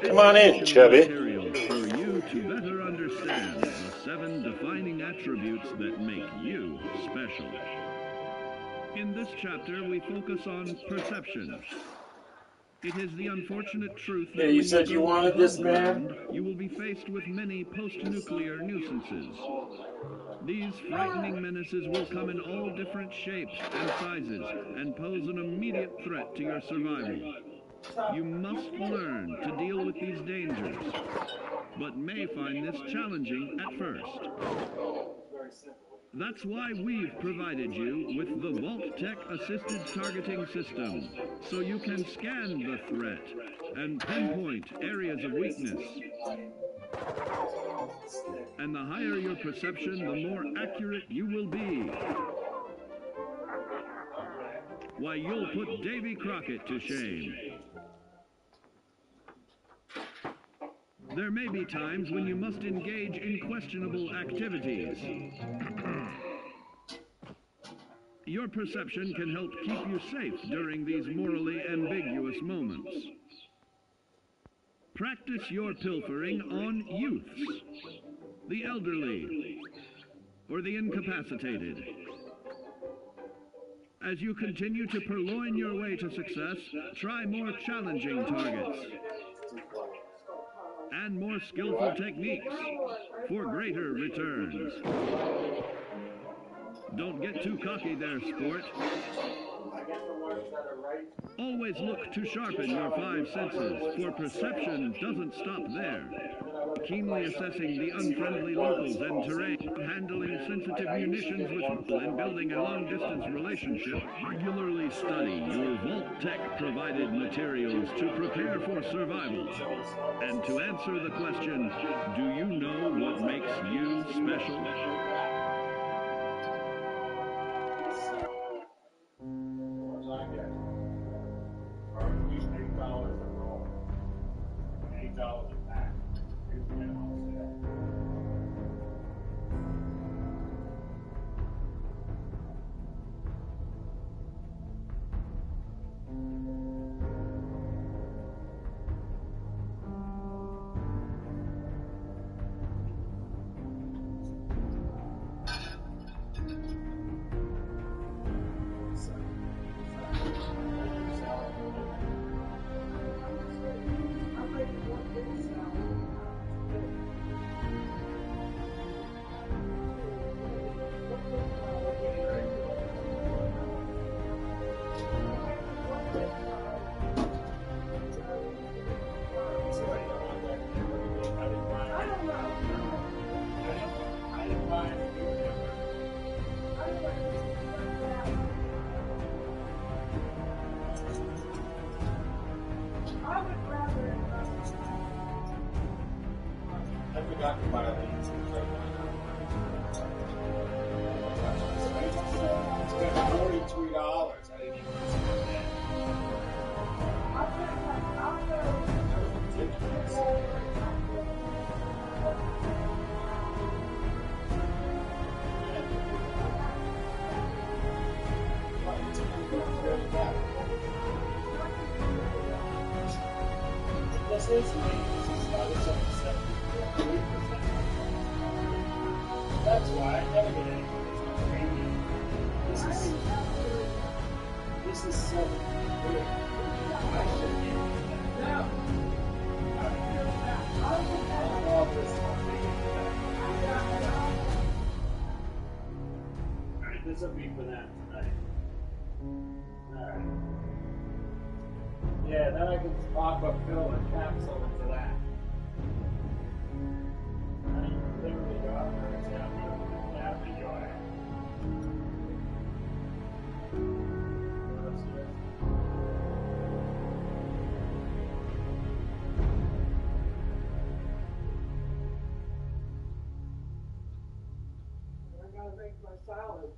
Come on in, Chubby. Materials for you to better understand the 7 defining attributes that make you special. In this chapter, we focus on perception. It is the unfortunate truth that Yeah, you said you wanted this, man? you will be faced with many post-nuclear nuisances. These frightening menaces will come in all different shapes and sizes and pose an immediate threat to your survival. You must learn to deal with these dangers, but may find this challenging at first. That's why we've provided you with the Vault-Tec Assisted Targeting System, so you can scan the threat and pinpoint areas of weakness. And the higher your perception, the more accurate you will be. Why, you'll put Davy Crockett to shame. There may be times when you must engage in questionable activities. Your perception can help keep you safe during these morally ambiguous moments. Practice your pilfering on youths, the elderly, or the incapacitated. As you continue to purloin your way to success, try more challenging targets and more skillful techniques for greater returns. Don't get too cocky there, sport. Always look to sharpen your 5 senses, for perception doesn't stop there. Keenly assessing the unfriendly locals and terrain, handling sensitive munitions with people, and building a long-distance relationship, regularly study your Vault-Tec provided materials to prepare for survival. And to answer the question, do you know what makes you special? That's why I never get anything. This is so weird. I should get it. No. Alright, this will be for that tonight. Alright. Yeah, then I can pop a fill a capsule into that. Literally go out there and stab the joy. I gotta make my salad.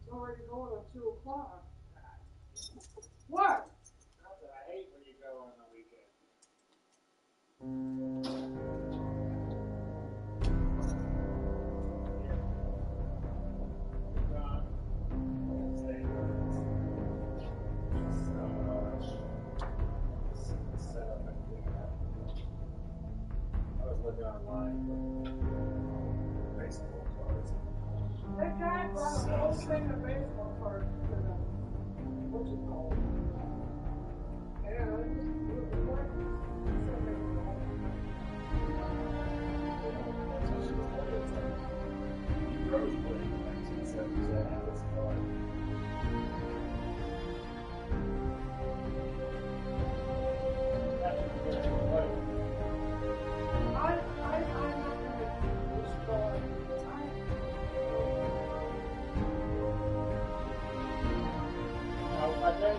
It's already going on 2 o'clock. What? Nothing. I hate when you go on the weekend. look online. Baseball cards. That guy brought a whole thing of baseball cards to the, what's it called? Yeah, it was like, Rose played in 1977. That's fun. I'm not gonna destroy. How about that?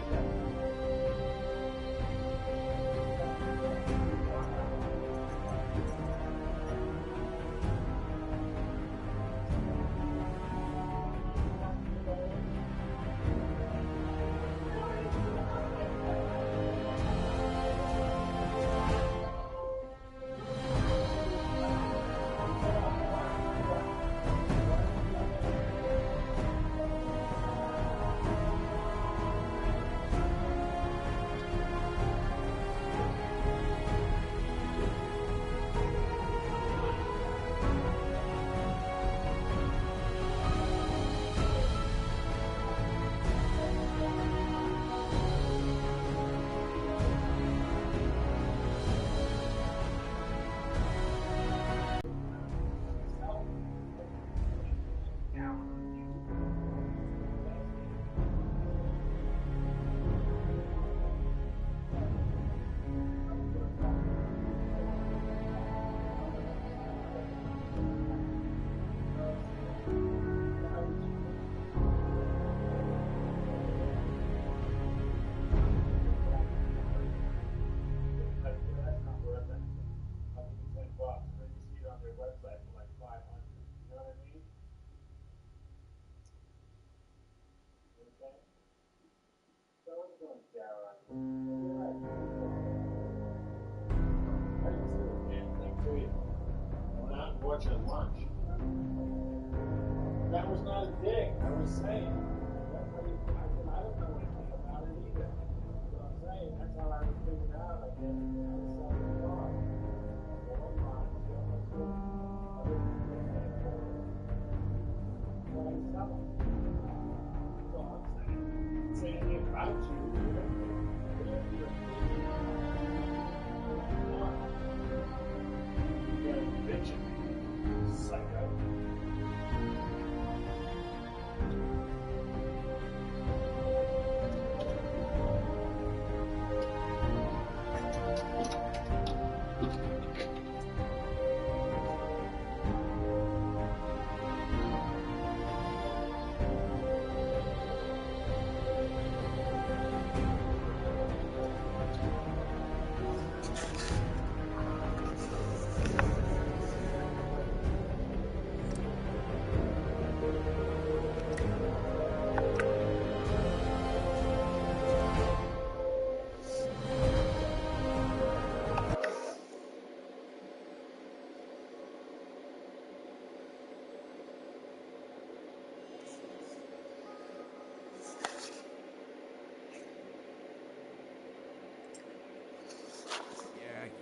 Watching lunch. That was not a dig. I was saying. That's what I don't know anything about it either. So I'm saying that's how I was figuring out. I guess I was selling the car. One line, the other two. What I'm selling. That's all I'm saying. Saying about you. You got a bitch. Psycho.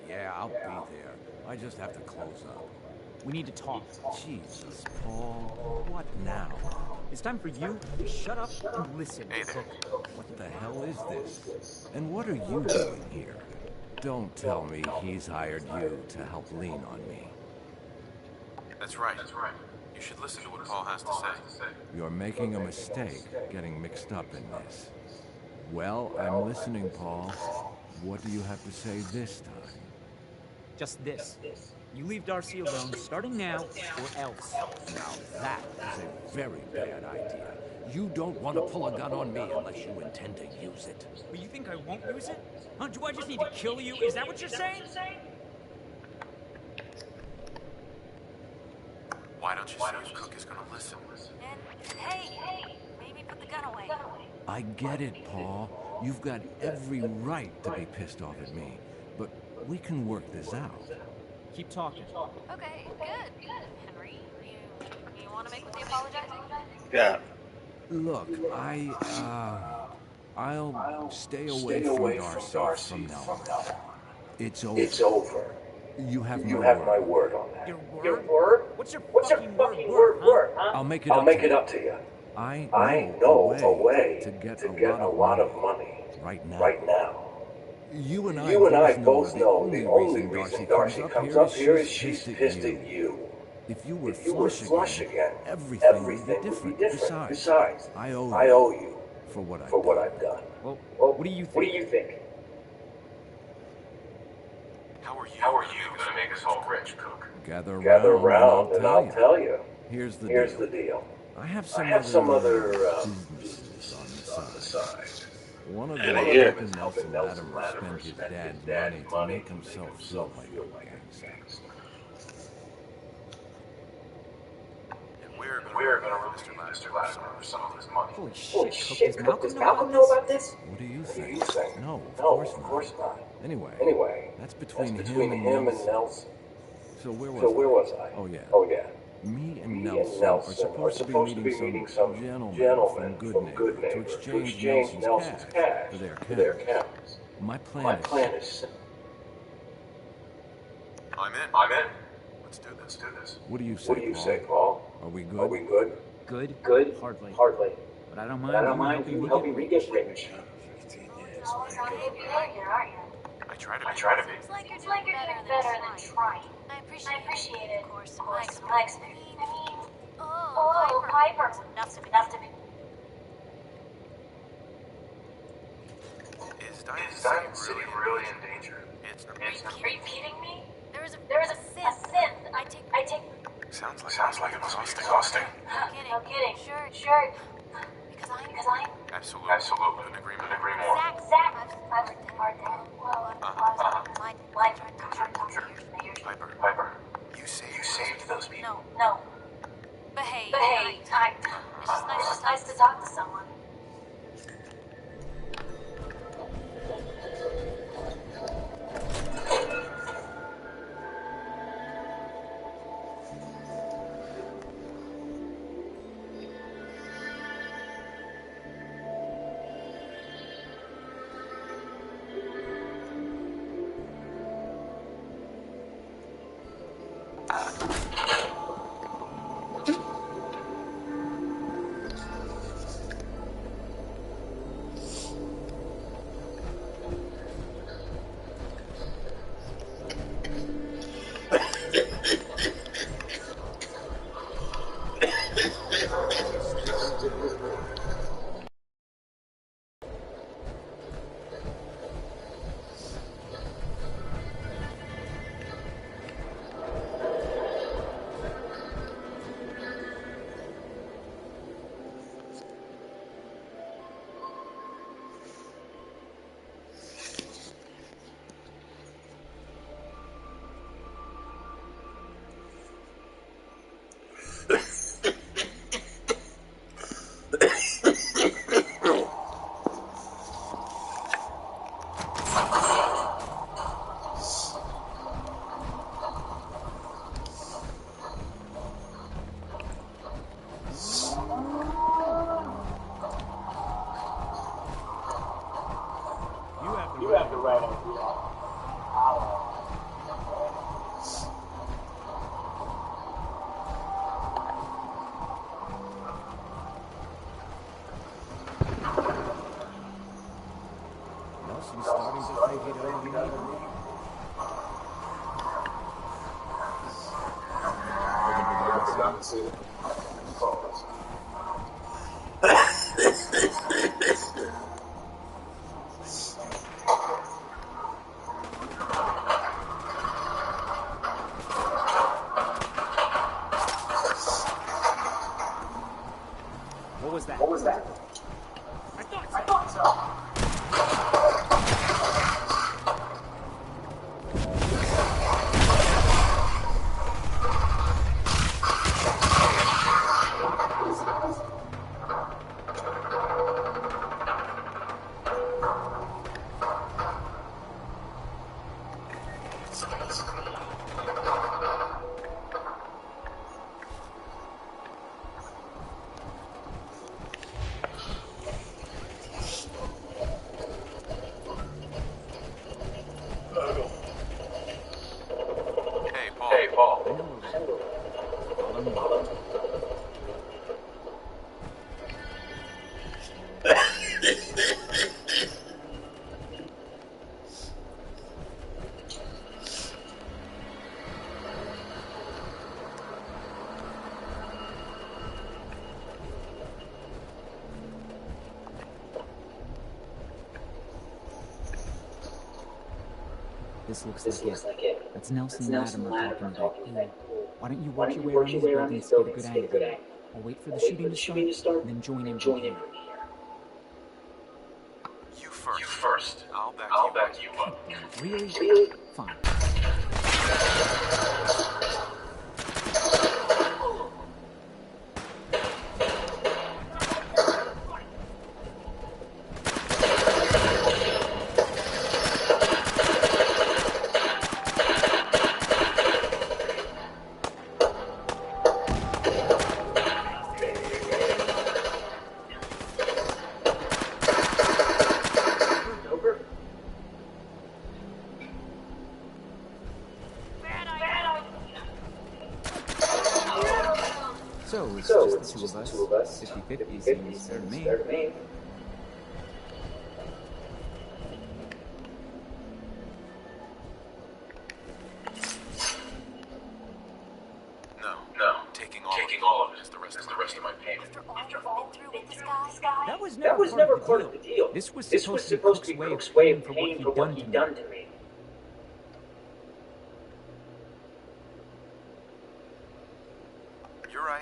Yeah, I'll be there. I just have to close up. We need to talk. Jesus, Paul. What now? It's time for you to shut up and listen. Hey there. What the hell is this? And what are you doing here? Don't tell me he's hired you to help lean on me. That's right. You should listen to what Paul has to say. You're making a mistake getting mixed up in this. Well, I'm listening, Paul. What do you have to say this time? Just this. You leave Darcy alone starting now or else. Now that is a very bad idea. You don't want to pull a gun on me unless you intend to use it. But you think I won't use it? Huh? Do I just need to kill you? Is that what you're saying? Why don't you see if Cook is gonna listen? And hey, maybe put the gun away. I get it, Paul. You've got every right to be pissed off at me, but we can work this out. Keep talking. Okay, good. Henry, you want to make with the apologizing? Yeah. Look, I'll stay away from Darcy from now on. It's over. You have You my have word. my word on that. Your word? Your word? What's your What's your fucking fucking word, word, huh? I'll make it I'll up make to it you. up to you. I I know know a way to get to a get lot of of money money right now. right now. You and I You and I both both know know the the only only reason Darcy comes up here is she's pissed pissed at you. If you were If you were flush flush again, again, everything would be everything would be different. different. Besides, Besides, I owe I you owe you for what for I've what done. I've done. Well, Well, what do you what do think? you think? How are you How are gonna you make us going to all make us rich, all Cook? rich, Cook? Gather Gather around round and I'll tell you. Here's the Here's deal. the deal. I have I have some other businesses on the the side. side. One of And them here. is helping Nelson Latimer spend his dad's money to make himself feel like a gangster. And we're gonna We're repay going to Mr. repay Mr. Latimer Latimer for some of his money. Holy Holy shit, shit, Cook. Cook, Does does Malcolm Malcolm know know about about this? this? What do you What do think? you think? No, of No, course of not. course not. Anyway, that's between between him him and and Nelson. Nelson. So where So where was was I? I? Oh yeah. Oh, yeah. Me and Me Nelson and Nelson are supposed to be meeting some gentlemen from Good Neighbor to exchange Nelson's cash for their cameras. My My plan plan is is I'm in. I'm in. Let's do Let's this. do this. What do you say, What do you Paul? say, Paul? Are we good? Are we good? Good? Good? Hardly. Hardly. But I don't But I mind don't you mind helping you helping me get rich. rich. 15 years. Always on Man. good behavior, aren't you? I try to I be. try to be. Seems like you're It's like doing you're doing better better than than trying. trying. I I appreciate appreciate it, it, of course, of in my course, in my experience. experience. Oh, Piper. Piper. Enough to be. Enough to be. Is Diamond Is City Diamond City really really in in danger? It's Are you kidding me? There is There is a a synth. synth. I take. I take. sounds like it it must be must be exhausting. exhausting. No kidding. No kidding. Sure. Sure. Because I'm. Because I'm. Absolutely. Absolutely. Couldn't agree Couldn't more. agree more. Zach. I've Our dad. Well, Mine. like. I'm sure. Piper, Piper, you you saved saved those people. No. No. But hey. But hey, It's just it's just nice nice to talk to someone. You have the right idea. Nelson's starting to think he doesn't need me. I forgot to say that. What was that? What was that? I thought I thought so. This looks like it. That's Nelson Latimer talking to that pool. Why don't you work your way around these buildings to get a good angle? I'll wait for the shooting to start, and then join in from here. You first. I'll back you up. Really? Fine. So it's just the two of us. 50-50 seems fair to me. No. Taking all of it is the rest of my payment. After all we've been through with this guy? That was That never was never part of the deal. This was This was supposed to be Cook's way of paying for what he'd done to me.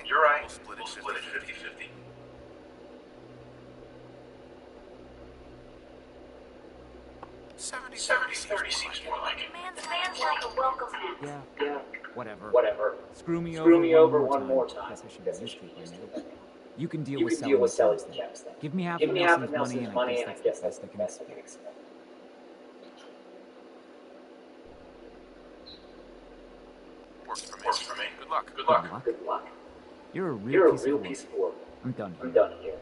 You're right. We'll split it 50-50. $70 seems more like it. Man's like a welcome mat. Yeah. Whatever. Screw me over one more time. Guess I should get used to it by now. You can deal You with can deal with selling selling the the gems then. Give me half Give of me half Nelson's of Nelson's money, and I guess that's the best I can expect. Works for me. Good luck. Good luck. You're a You're a real real piece piece of of work. work. I'm done here. I'm done here.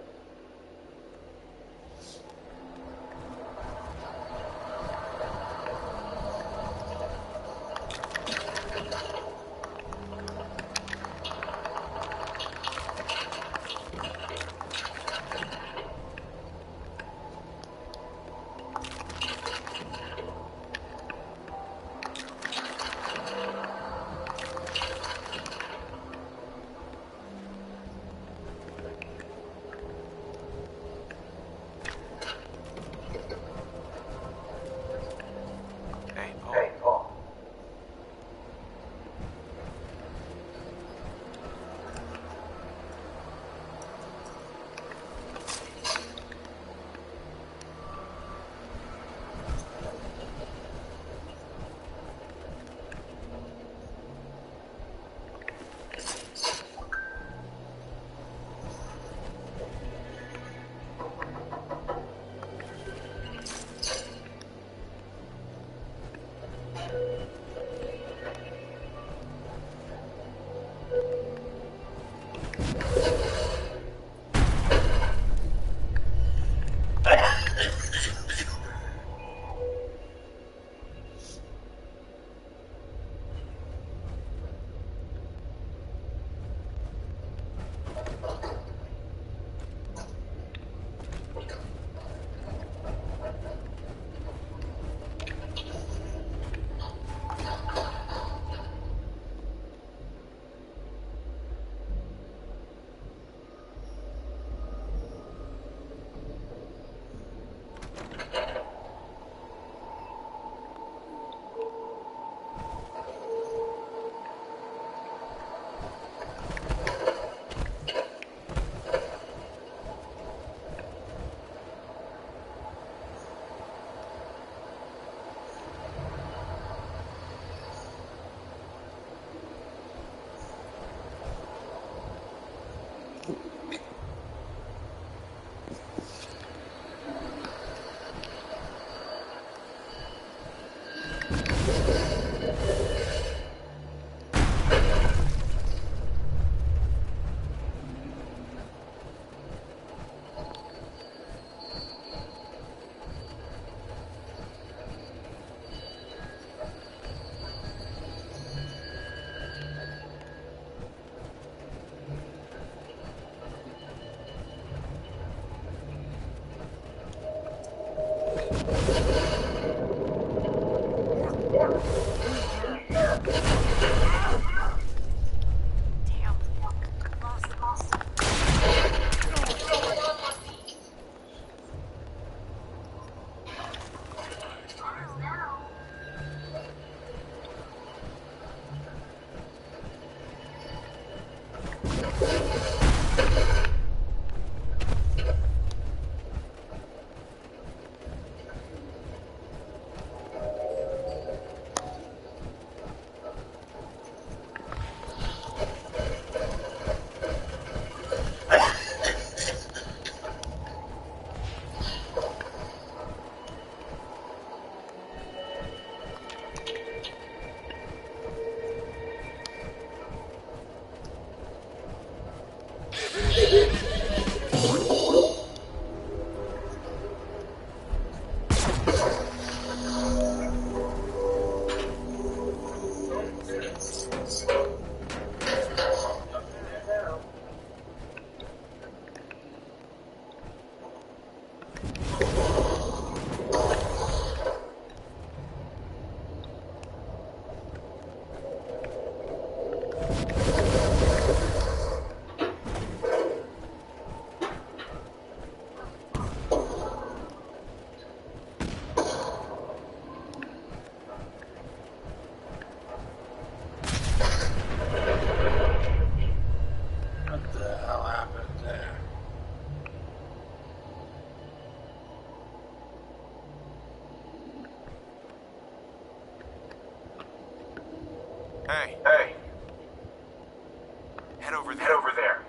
Hey. Hey, Head over there. head over there.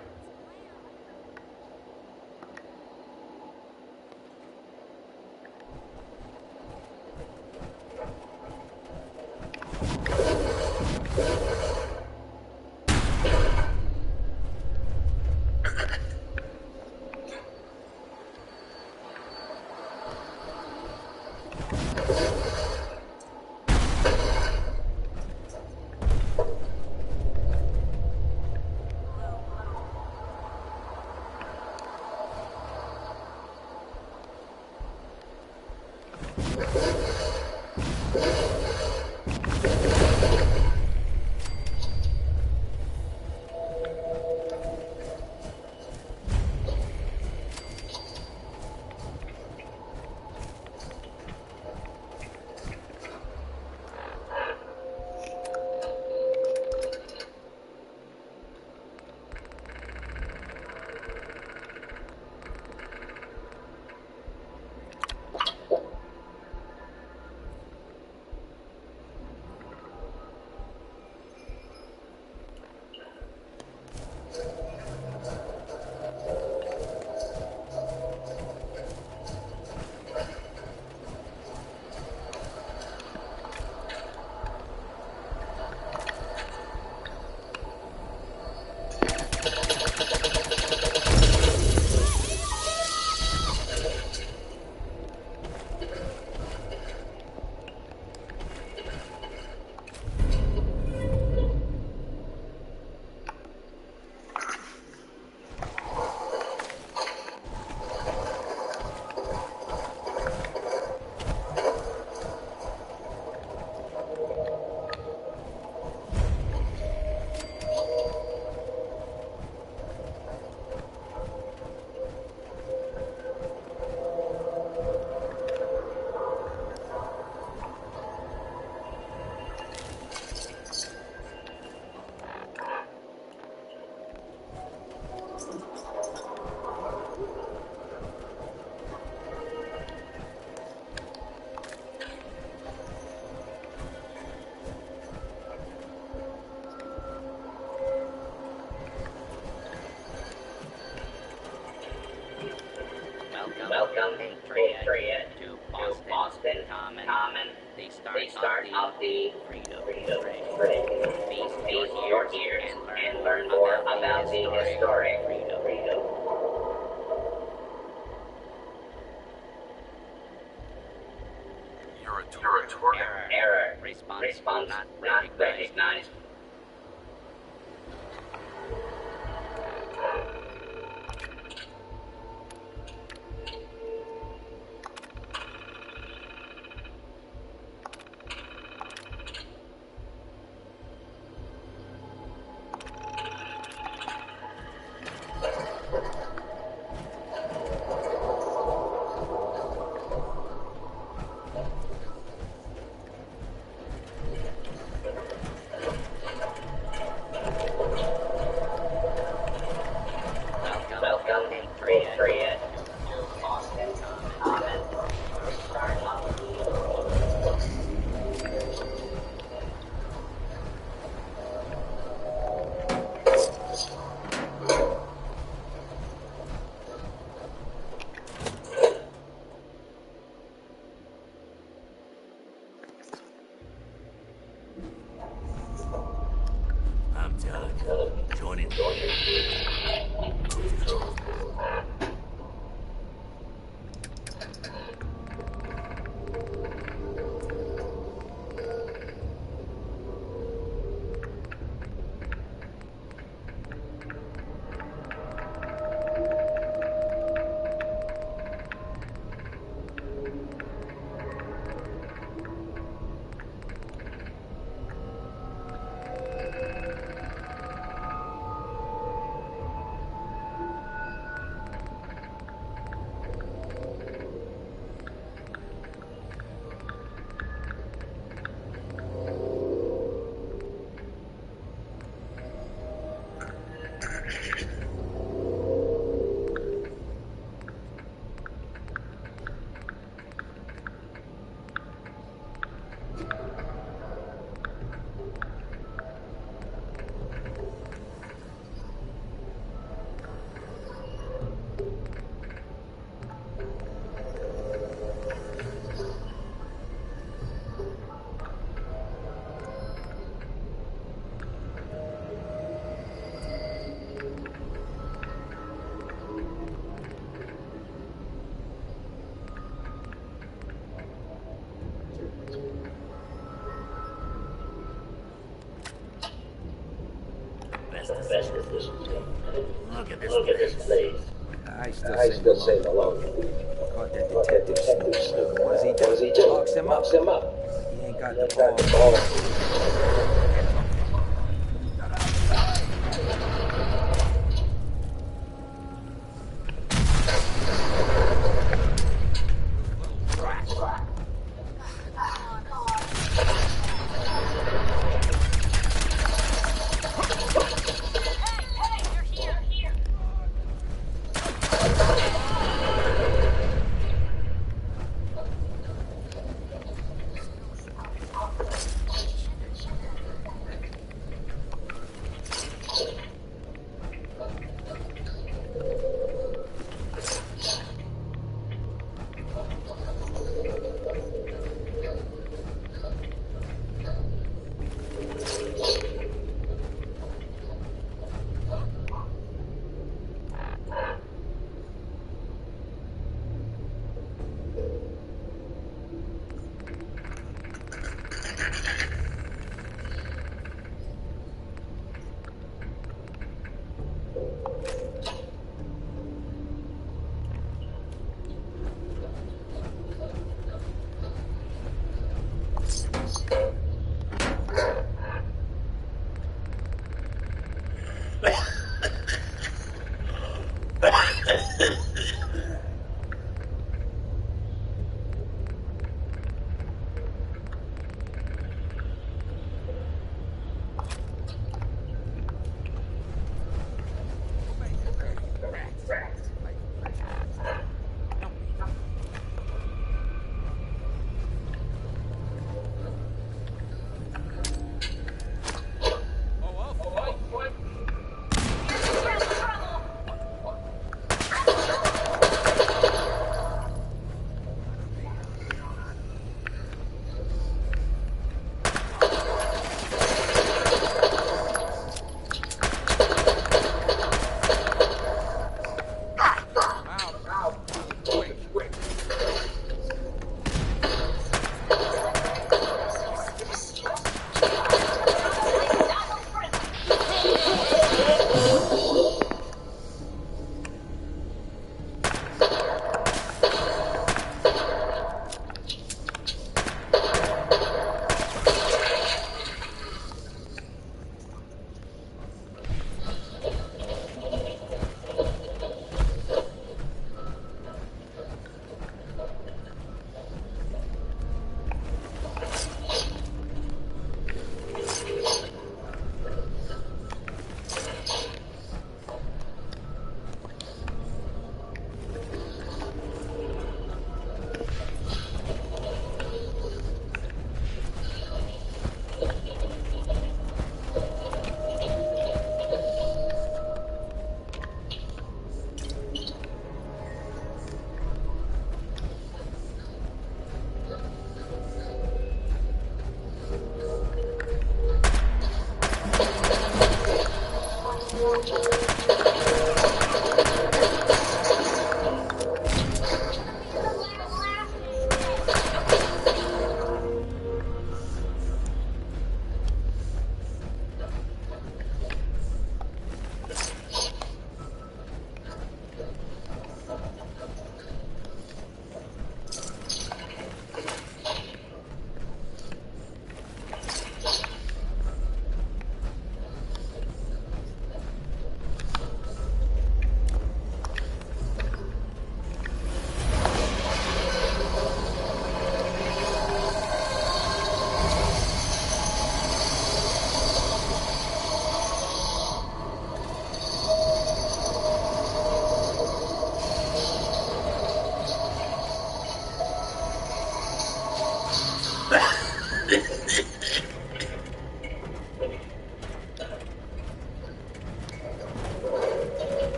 Welcome, Patriot, to Boston Common. They start of the Freedom Train. Feast your ears and learn more about the historic Freedom. You're a tourist. Error. Response not recognized. Welcome, Patriot, to Boston Common. Start of the I'm done. Joining. best of this. Look at this Look at this place. place. I still say Malone. Caught that detective snooping. What does he do? Locks him up. He ain't got the ball.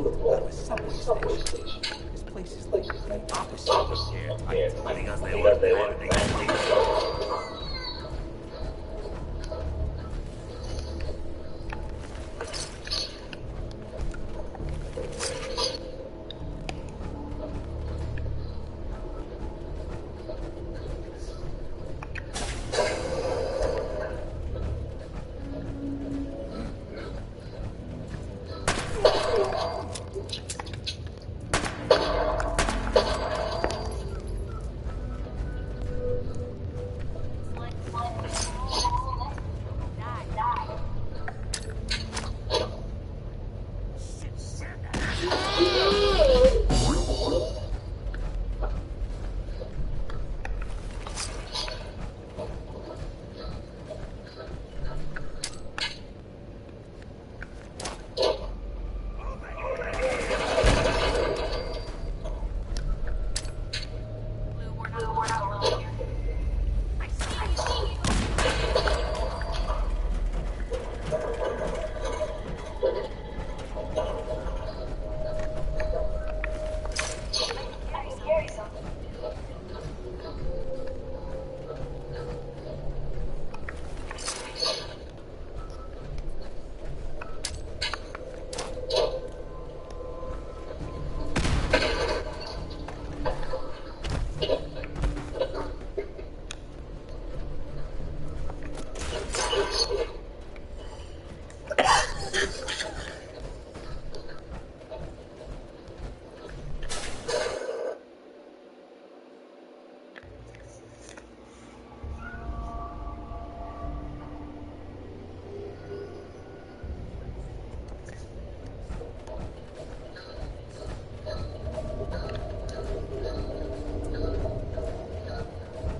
out of a subway station. This place is like the opposite. Yeah, I think because they want to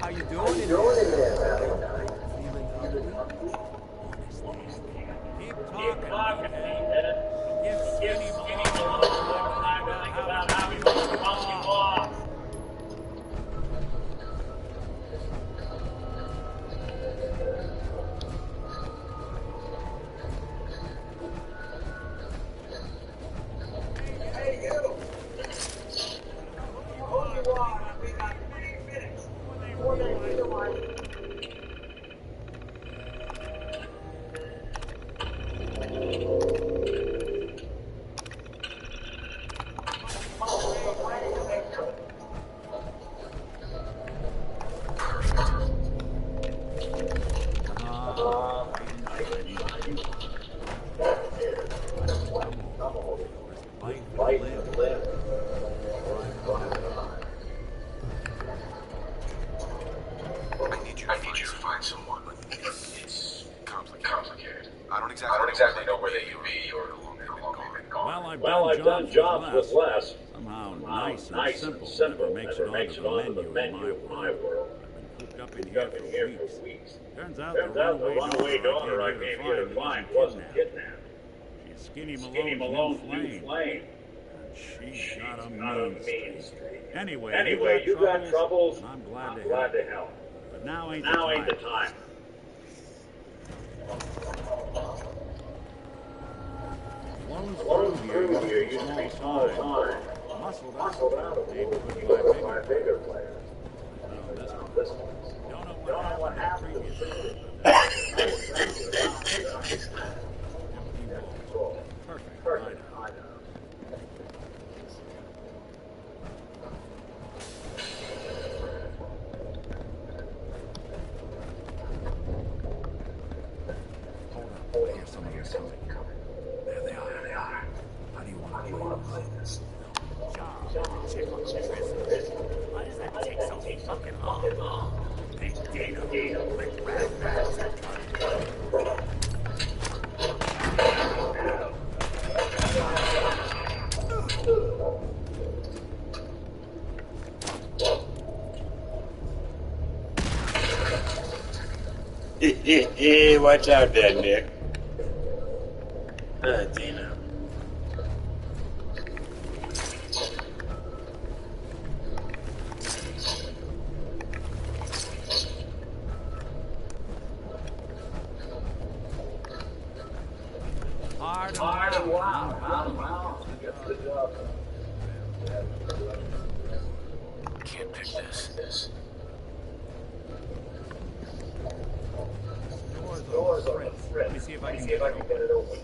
How you doing in there? Keep talking, man. Give Skinny about how he wants to monkey off. Hey, you! Who you are? We got 3 minutes before they realize it. I need you to find someone. It's complicated. I don't exactly know where they could be or how long they've been gone. Well, I've done jobs with less. Somehow nice and simple never makes it onto the menu in my world. I've been cooped up in here for weeks. Turns out the runaway daughter I came here to find wasn't kidnapped. She's Skinny Malone's new flame. And she's got a mean streak. Anyway, you got troubles, I'm glad to help. But now ain't the time. Lone's crew here used to be small time. Muscled out of it by bigger players. This one. Don't know what happened to the previous. Perfect. I know. Hold on. I hear something coming. There they are. How do you want to play this? Why does that take so fucking long? Big Dino, like rats. Watch out there, Nick. Dino. Hard and wild. can't pick this. Doors on the fritz. Let me see if I can get it open.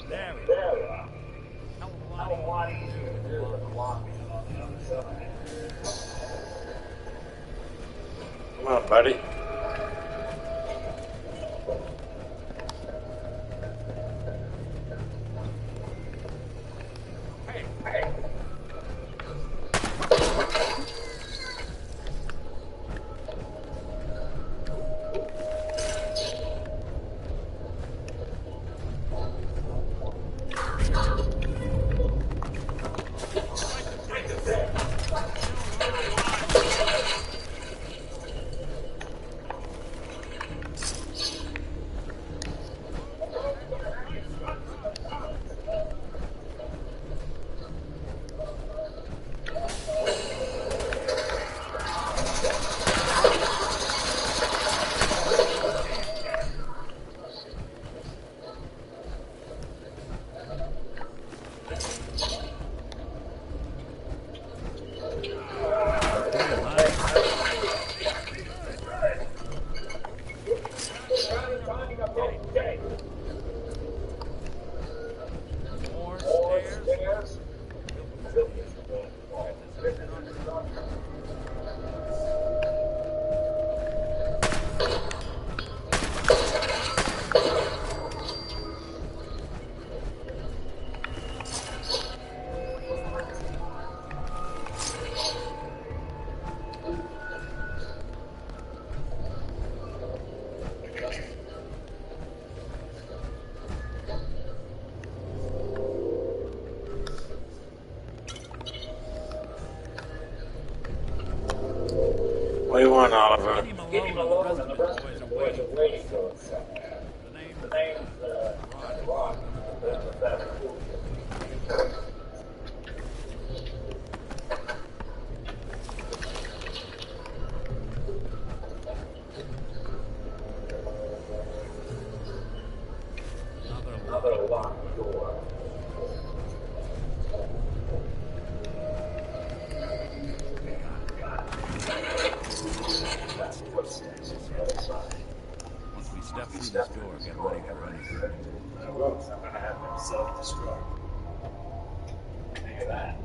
There we are. How a lot you do to unlock it on the other side. Come on, buddy. What do you want, Oliver? Get him alone and the rest of the boys are waiting for us. The name's Ron. That's cool. Another locked door. Once we step through this door, get ready for anything. I'm gonna have them self-destruct. Think of that.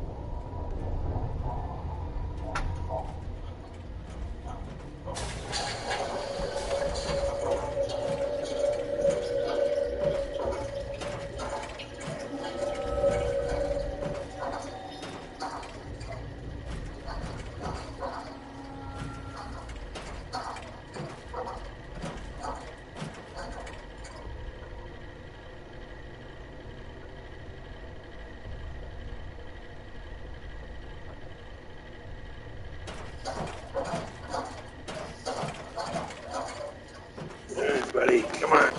All right, buddy, come on.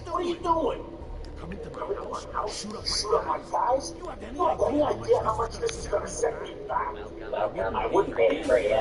What are you doing? Come into my house, shoot up my guys? You have any idea how much this is gonna set me back? I wouldn't pay for it.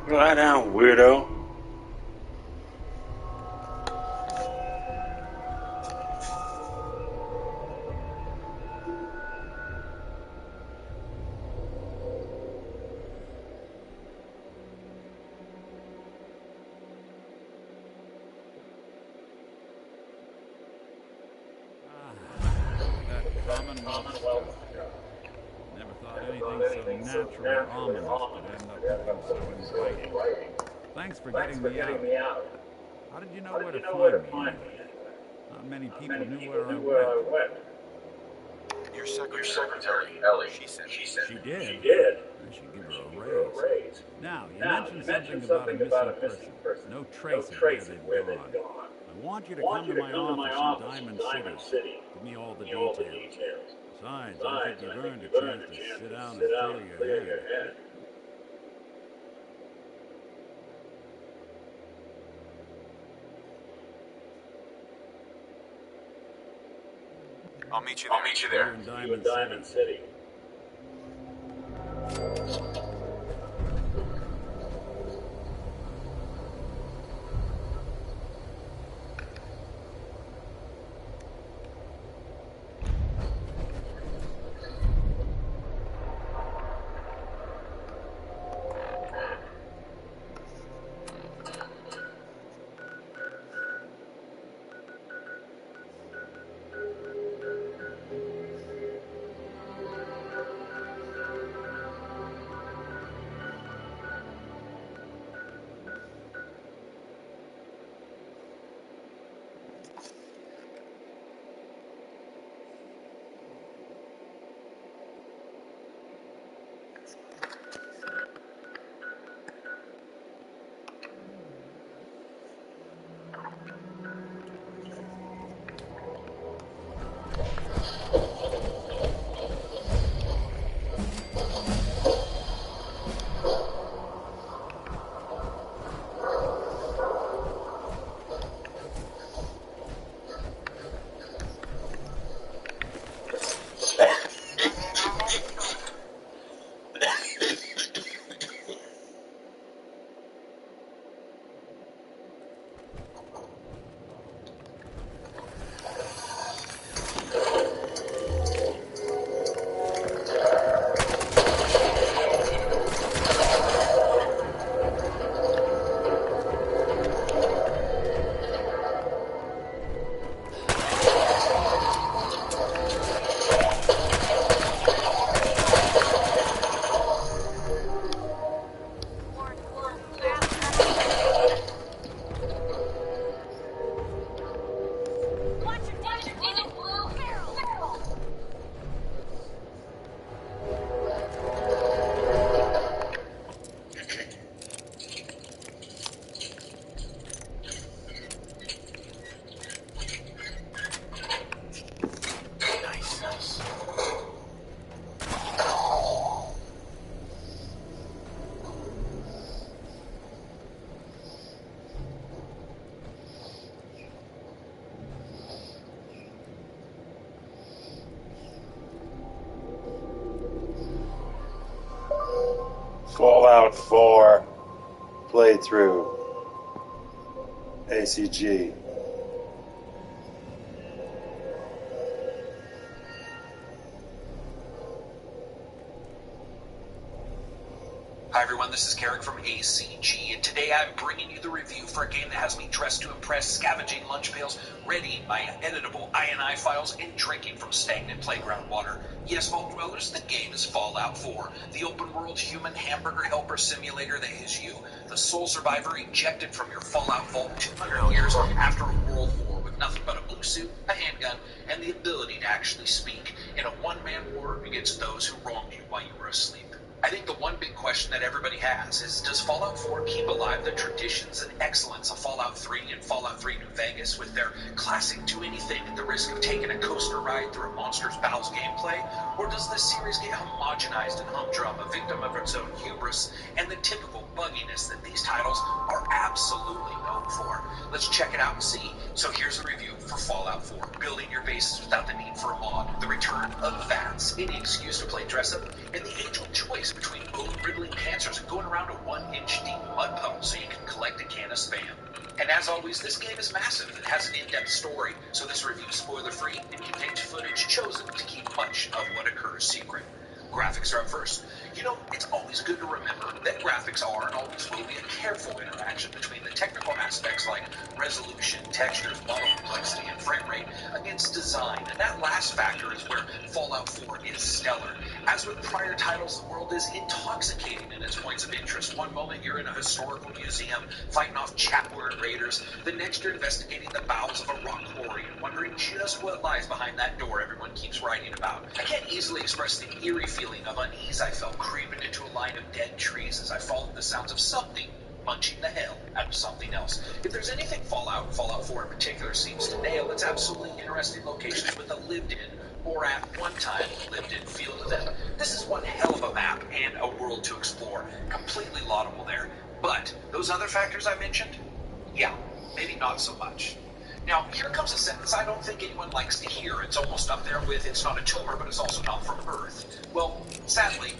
Lie down, weirdo. Commonwealth. Never thought anything so natural or ominous would end up looking so inviting. Thanks for getting me out. How did you know where to find me? Not many people knew where I went. Your secretary, Ellie, she said. She did? I should give her a raise. Now, you mentioned something about a missing person. No trace of where they've gone. I want you to come to my office in Diamond City. Give me all the details. Besides, I think you've earned a chance to sit down and clear your head. I'll meet you there. You're in Diamond City. Fallout 4 playthrough. ACG. Hi everyone, this is Carrick from ACG, and today I'm bringing you the review for a game that has me dressed to impress, scavenging lunch pails, readying my editable INI files, and drinking from stagnant playground water. Yes, Vault Dwellers, the game is Fallout 4, the open-world human hamburger helper simulator that is you, the sole survivor ejected from your Fallout vault 200 years after a world war with nothing suit, a handgun, and the ability to actually speak in a one-man war against those who wronged you while you were asleep. I think the one big question that everybody has is, does Fallout 4 keep alive the traditions and excellence of Fallout 3 and Fallout 3 New Vegas with their classic do-anything at the risk of taking a coaster ride through a monster's bowels gameplay? Or does this series get homogenized and humdrum, a victim of its own hubris and the typical bugginess that these titles are absolutely known for? Let's check it out and see. So here's a review for Fallout 4. Building your bases without the need for a mod. The return of VATS. Any excuse to play dress-up. And the age-old choice between bone-riddling cancers and going around a 1-inch deep mud puddle so you can collect a can of Spam. And as always, this game is massive and has an in-depth story, so this review is spoiler-free and contains footage chosen to keep much of what occurs secret. Graphics are up first. You know, it's always good to remember that graphics are and always will be a careful interaction between the technical aspects like resolution, textures, model complexity, and frame rate against design. And that last factor is where Fallout 4 is stellar. As with prior titles, the world is intoxicating in its points of interest. One moment you're in a historical museum fighting off chatword raiders. The next you're investigating the bowels of a rock quarry and wondering just what lies behind that door everyone keeps writing about. I can't easily express the eerie feeling of unease I felt creeping into a line of dead trees as I followed the sounds of something munching the hell out of something else. If there's anything Fallout 4 in particular seems to nail, it's absolutely interesting locations with a lived-in, or at one time lived-in feel to them. This is one hell of a map and a world to explore. Completely laudable there. But those other factors I mentioned? Yeah, maybe not so much. Now, here comes a sentence I don't think anyone likes to hear. It's almost up there with, it's not a tumor, but it's also not from Earth. Well, sadly,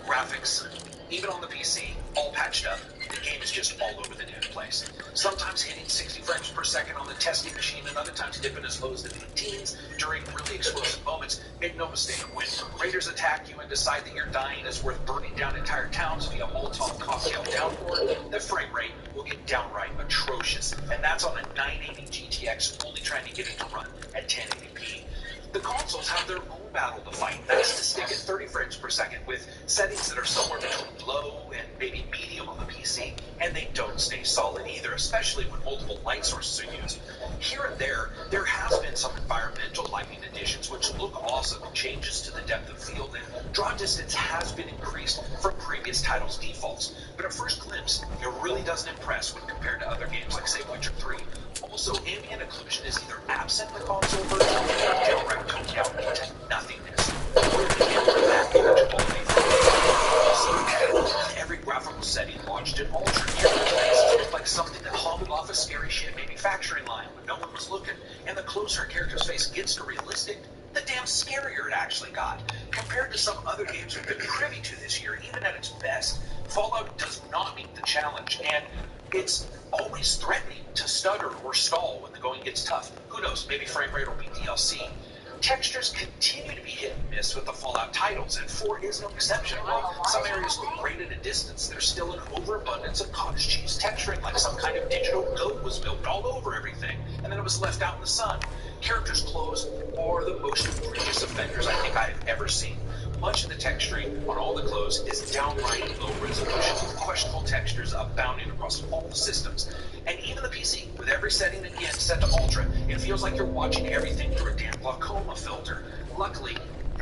graphics, even on the PC, all patched up. The game is just all over the damn place. Sometimes hitting 60 frames per second on the testing machine, and other times dipping as low as the mid-teens during really explosive moments. Make no mistake, when raiders attack you and decide that your dying is worth burning down entire towns via Molotov cocktail downpour, the frame rate will get downright atrocious. And that's on a 980 GTX only trying to get it to run at 1080p. The consoles have their own battle to fight. That's to stick at 30 frames per second with settings that are somewhere between low and maybe medium on the PC, and they don't stay solid either, especially when multiple light sources are used. Here and there has been some environmental lighting additions which look awesome, changes to the depth of field, and draw distance has been increased from previous titles' defaults. But at first glimpse, it really doesn't impress when compared to other games like, say, Witcher 3. Also, ambient occlusion is either absent in the console version or downright toned down into nothingness. Also, every graphical setting launched in Ultra here looked like something that hobbled off a scary shit manufacturing line when no one was looking, and the closer a character's face gets to realistic, the damn scarier it actually got. Compared to some other games we've been privy to this year, even at its best, Fallout does not meet the challenge, and it's always threatening to stutter or stall when the going gets tough. Who knows, maybe frame rate will be DLC. Textures continue to be hit and miss with the Fallout titles, and 4 is no exception. While some areas look great at a distance, there's still an overabundance of cottage cheese texturing, like some kind of digital goat was built all over everything, and then it was left out in the sun. Characters' clothes are the most egregious offenders I think I have ever seen. Much of the texturing on all the clothes is downright low resolution, with questionable textures abounding across all the systems. And even the PC, with every setting again set to Ultra, it feels like you're watching everything through a damn glaucoma filter. Luckily,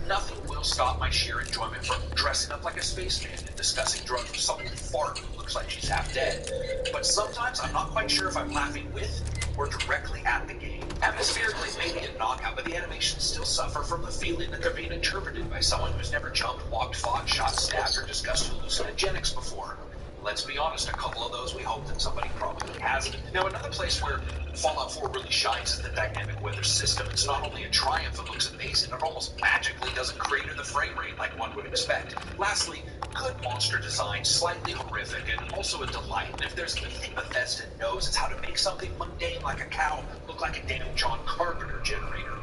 nothing will stop my sheer enjoyment from dressing up like a spaceman and discussing drugs with someone fart who looks like she's half dead. But sometimes I'm not quite sure if I'm laughing with or directly at the game. Atmospherically, maybe a knockout, but the animations still suffer from the feeling that they're being interpreted by someone who's never jumped, walked, fought, shot, stabbed, or discussed hallucinogenics before. Let's be honest, a couple of those we hope that somebody probably hasn't. Now, another place where Fallout 4 really shines is the dynamic weather system. It's not only a triumph, it looks amazing, it almost magically doesn't crater the frame rate like one would expect. Lastly, good monster design, slightly horrific, and also a delight. And if there's anything Bethesda knows, it's how to make something mundane like a cow look like a damn John Carpenter generator.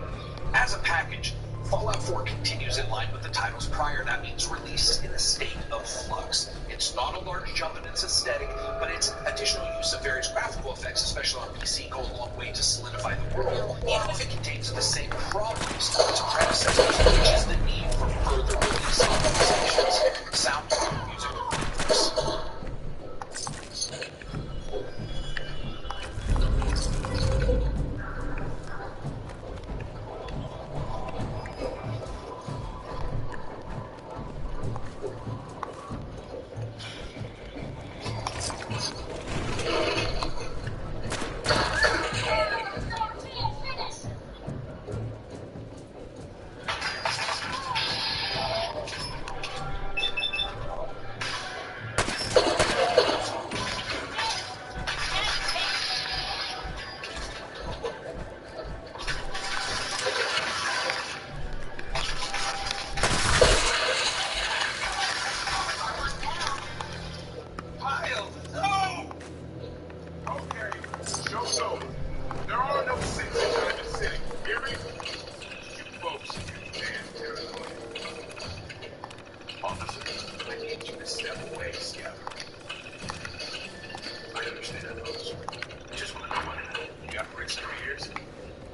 As a package, Fallout 4 continues in line with the titles prior. That means released in a state of flux. It's not a large jump in its aesthetic, but its additional use of various graphical effects, especially on PC, go a long way to solidify the world, even if it contains the same problems as its predecessors, which is the need for further release optimizations, sound, music, graphics.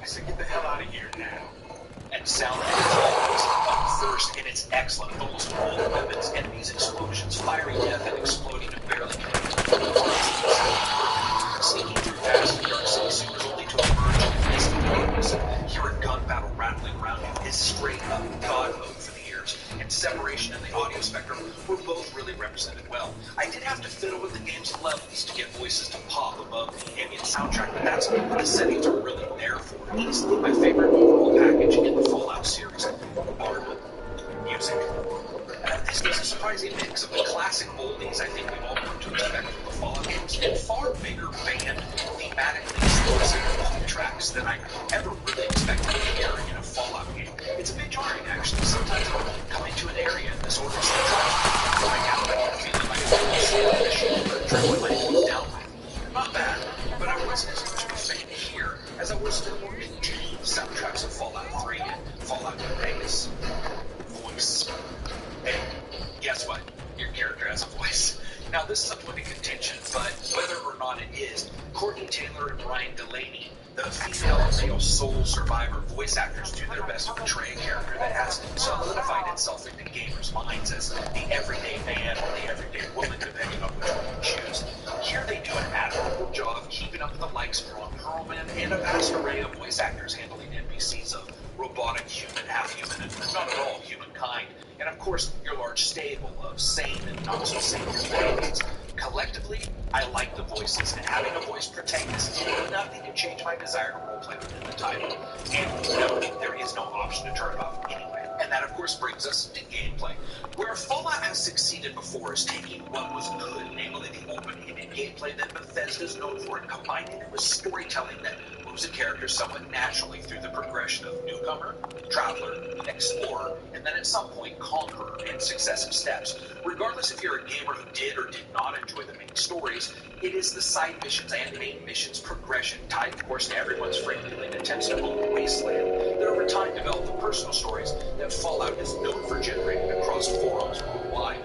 I said, get the hell out of here now. And sound falls up first, and it's excellent. Almost all the weapons, enemies, explosions, fiery death, and exploding and barely connected. Sneaking through vast and dark city sewers only to emerge in the midst of darkness and hear a gun battle rattling around you is straight up God mode for the ears. And separation and the audio spectrum were both really represented well. I did have to fiddle with the game's levels to get voices to pop above the ambient soundtrack, but that's what the settings are really there for. Easily my favorite overall package in the Fallout series. Art, music. This is a surprising mix of the classic oldies I think we've all come to expect from the Fallout games, and far bigger band, thematically explosive pop tracks than I ever really expected to hear in a Fallout game. It's a bit jarring, actually. Sometimes I'll come into an area and this order is going out, I get a feeling like I'm still in a machine, but adrenaline might be down with. Not bad, but I wasn't as much of a fan here as I was to the more contained soundtracks of Fallout 3 and Fallout New Vegas. Voice. Hey, guess what? Your character has a voice. Now, this is a point of contention, but whether or not it is, Courtney Taylor and Ryan Delaney, the female and male soul survivor voice actors, do their best to portray a character that has solidified itself into gamers' minds as the everyday man or the everyday woman, depending on which one you choose. Here they do an admirable job of keeping up with the likes of Ron Perlman and a vast array of voice actors handling NPCs of robotic, human, half-human, and not at all humankind. And of course, your large stable of sane and not-so-sane companions. Collectively, I like the voices, and having a voice protagonist did nothing to change my desire to roleplay within the title. And no, there is no option to turn it off anyway. And that, of course, brings us to gameplay. Where Fallout has succeeded before is taking what was good, namely the open-ended gameplay that Bethesda's known for, and combining it with storytelling that moves a character somewhat naturally through the progression of newcomer, traveler, explorer, and then at some point conqueror in successive steps. Regardless if you're a gamer who did or did not enjoy the main stories, it is the side missions and main missions progression, tied of course to everyone's frequently attempts to own Wasteland, that over time develop the personal stories that Fallout is known for generating across forums worldwide.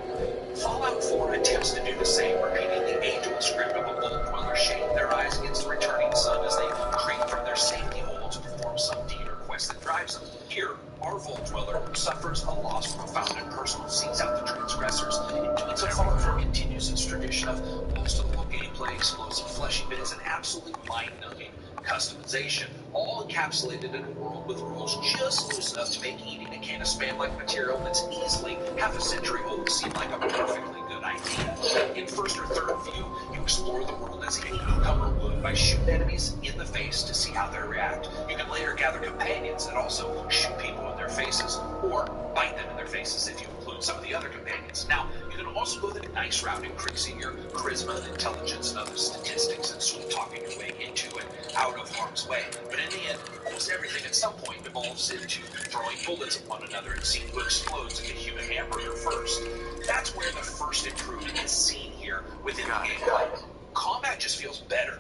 Fallout 4 attempts to do the same, repeating the age-old script of a Vault Dweller shading their eyes against the returning sun as they creep from their safety hole to perform some deed or quest that drives them. Here, our Vault Dweller suffers a loss profound and personal, seeks out the transgressors. In doing so, Fallout 4 continues its tradition of most-of-all gameplay, explosive fleshy bits, and absolute mind-numbing customization, all encapsulated in a world with rules just loose enough to make eating a can of Spam-like material that's easily half a century old seem like a perfectly good idea. In first or third view, you explore the world as any newcomer would by shooting enemies in the face to see how they react. You can later gather companions that also shoot people in their faces, or bite them in their faces if you include some of the other companions. Now, you can also go the nice route, increasing your charisma, intelligence, and other statistics, and sweet-talking your way into and out of harm's way. But in the end, almost everything at some point evolves into throwing bullets at one another and seeing who explodes in the human hamburger first. That's where the first improvement is seen here within the gameplay. Combat just feels better.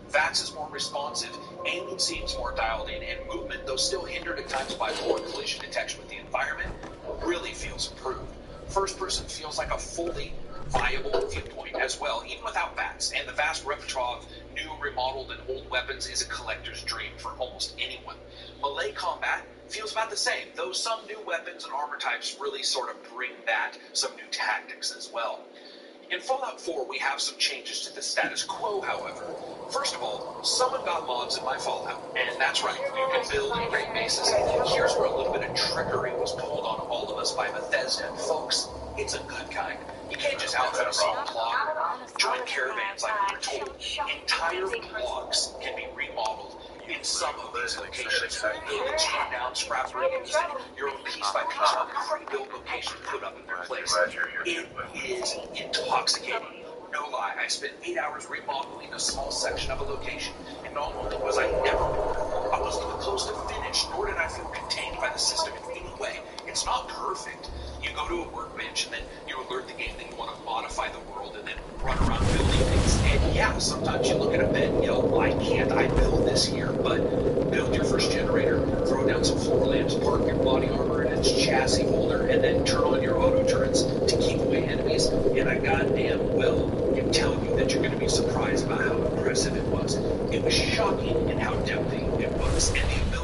VATS is more responsive, aiming seems more dialed in, and movement, though still hindered at times by poor collision detection with the environment, really feels improved. First person feels like a fully viable viewpoint as well, even without VATS, and the vast repertoire of new, remodeled, and old weapons is a collector's dream for almost anyone. Melee combat feels about the same, though some new weapons and armor types really sort of bring back some new tactics as well. In Fallout 4, we have some changes to the status quo, however. First of all, someone got mods in my Fallout, and that's right, you can build in great bases. Here's where a little bit of trickery was pulled on all of us by Bethesda, and folks, it's a good kind. You can't just outfit a single plot or join caravans like we were told. Entire blocks can be remodeled in some of these locations. Buildings torn down, scrap rooms, and your own piece by piece of pre-built location put up in their place. It is intoxicating. No lie, I spent 8 hours remodeling a small section of a location, and not only was I never bored, I wasn't even close to finished, nor did I feel contained by the system in any way. It's not perfect. You go to a workbench, and then you alert the game that you want to modify the world, and then run around building things. And yeah, sometimes you look at a bed and yell, why can't I build this here? But build your first generator, throw down some floor lamps, park your body armor in its chassis holder, and then turn on your auto turrets to keep away enemies, and I goddamn well can tell you that you're going to be surprised about how impressive it was. It was shocking in how tempting it was, and the